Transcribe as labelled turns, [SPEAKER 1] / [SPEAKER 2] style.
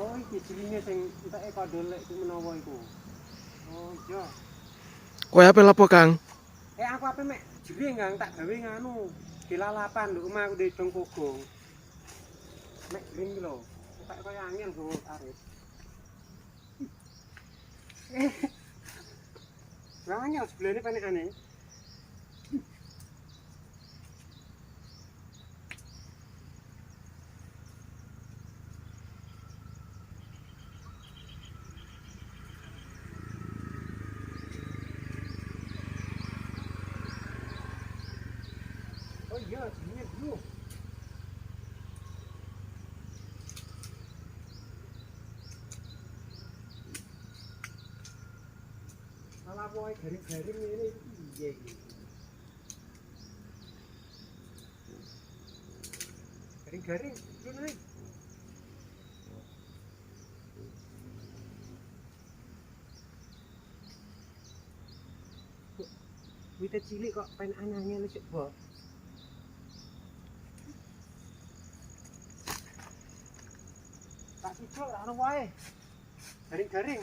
[SPEAKER 1] Oh, iki jelinge sing enteke kodolek iku menawa iku. Oh, iya.
[SPEAKER 2] Kowe ape lapo, Kang?
[SPEAKER 1] Aku ape mek jering Kang tak gawe nganu. Dilalapan lho omah aku ndedong kogong. Mek jering iki lho. Tak kaya angin go arep. Wangnya sebelahnya panekane. Oh iya, jelinge dulu. Malah wae garing-garing ngene piye iki? Garing-garing, ngene. Wite cilik kok penekane angel sik, Bo. Tak sijol ora ono wae. Garing-garing.